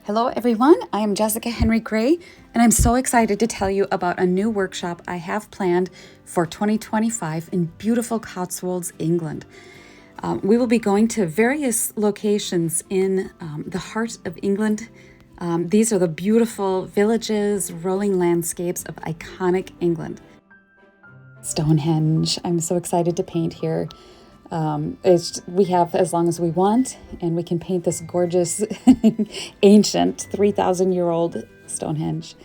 Hello everyone, I am Jessica Henry Gray, and I'm so excited to tell you about a new workshop I have planned for 2025 in beautiful Cotswolds, England. We will be going to various locations in the heart of England. These are the beautiful villages, rolling landscapes of iconic England. Stonehenge, I'm so excited to paint here. We have as long as we want, and we can paint this gorgeous ancient 3,000-year-old Stonehenge.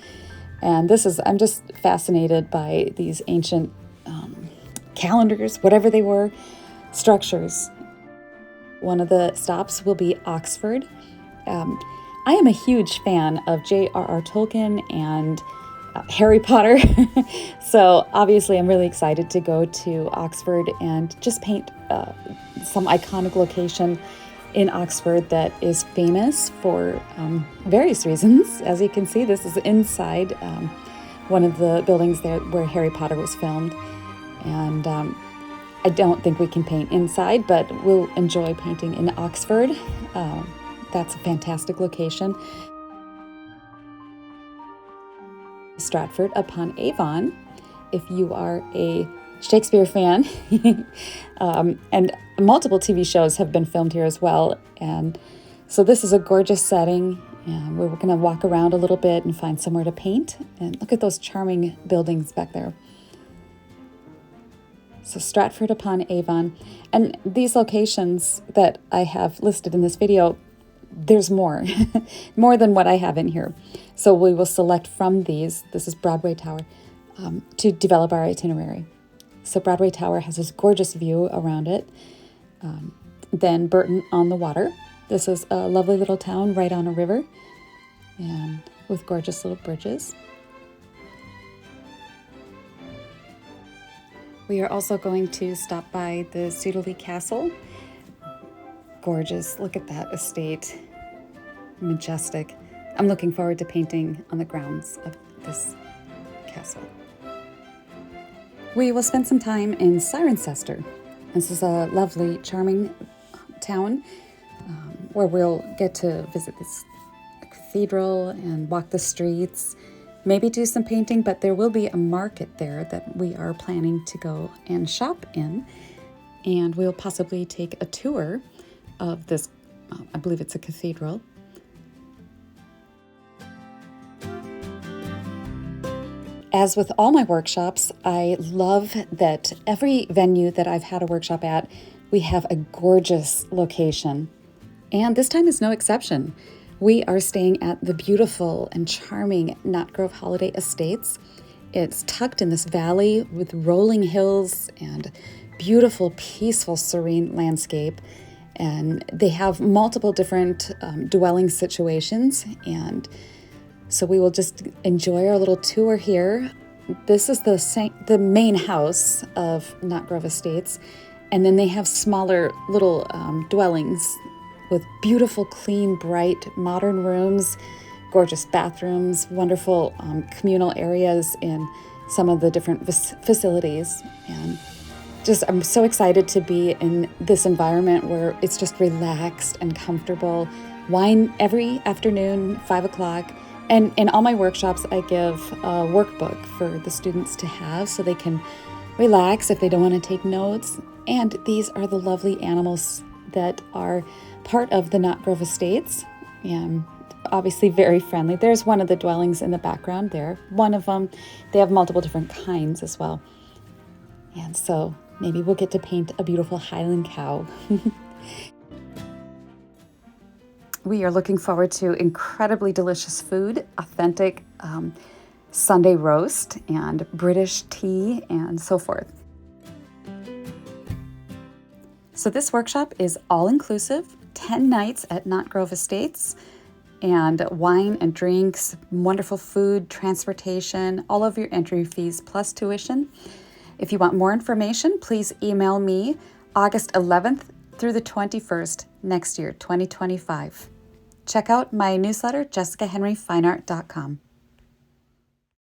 And I'm just fascinated by these ancient calendars, whatever they were, structures. One of the stops will be Oxford. I am a huge fan of J.R.R. Tolkien and Harry Potter. So obviously I'm really excited to go to Oxford and just paint some iconic location in Oxford that is famous for various reasons. As you can see, this is inside one of the buildings there where Harry Potter was filmed. And I don't think we can paint inside, but we'll enjoy painting in Oxford. That's a fantastic location. Stratford-upon-Avon, if you are a Shakespeare fan, and multiple TV shows have been filmed here as well. And so this is a gorgeous setting, and we're going to walk around a little bit and find somewhere to paint. And look at those charming buildings back there. So Stratford-upon-Avon, and these locations that I have listed in this video, there's more, more than what I have in here. So we will select from these, this is Broadway Tower, to develop our itinerary. So Broadway Tower has this gorgeous view around it. Then Burton on the Water. This is a lovely little town right on a river and with gorgeous little bridges. We are also going to stop by the Sudeley Castle. Gorgeous, look at that estate, majestic. I'm looking forward to painting on the grounds of this castle. We will spend some time in Cirencester. This is a lovely, charming town where we'll get to visit this cathedral and walk the streets, maybe do some painting, but there will be a market there that we are planning to go and shop in, and we'll possibly take a tour of this, I believe it's a cathedral. As with all my workshops, I love that every venue that I've had a workshop at, we have a gorgeous location. And this time is no exception. We are staying at the beautiful and charming Knott Grove Holiday Estates. It's tucked in this valley with rolling hills and beautiful, peaceful, serene landscape. And they have multiple different dwelling situations, and so we will just enjoy our little tour here. This is the main house of Knott Grove Estates, and then they have smaller little dwellings with beautiful, clean, bright, modern rooms, gorgeous bathrooms, wonderful communal areas in some of the different facilities. And I'm so excited to be in this environment where it's just relaxed and comfortable. Wine every afternoon, 5 o'clock. And in all my workshops, I give a workbook for the students to have so they can relax if they don't want to take notes. And these are the lovely animals that are part of the Knott Grove Estates. And obviously very friendly. There's one of the dwellings in the background there. One of them, they have multiple different kinds as well. And so maybe we'll get to paint a beautiful Highland cow. We are looking forward to incredibly delicious food, authentic Sunday roast, and British tea, and so forth. So this workshop is all-inclusive, 10 nights at Knott Grove Estates, and wine and drinks, wonderful food, transportation, all of your entry fees plus tuition. If you want more information, please email me August 11th through the 21st next year, 2025. Check out my newsletter, jessicahenryfineart.com.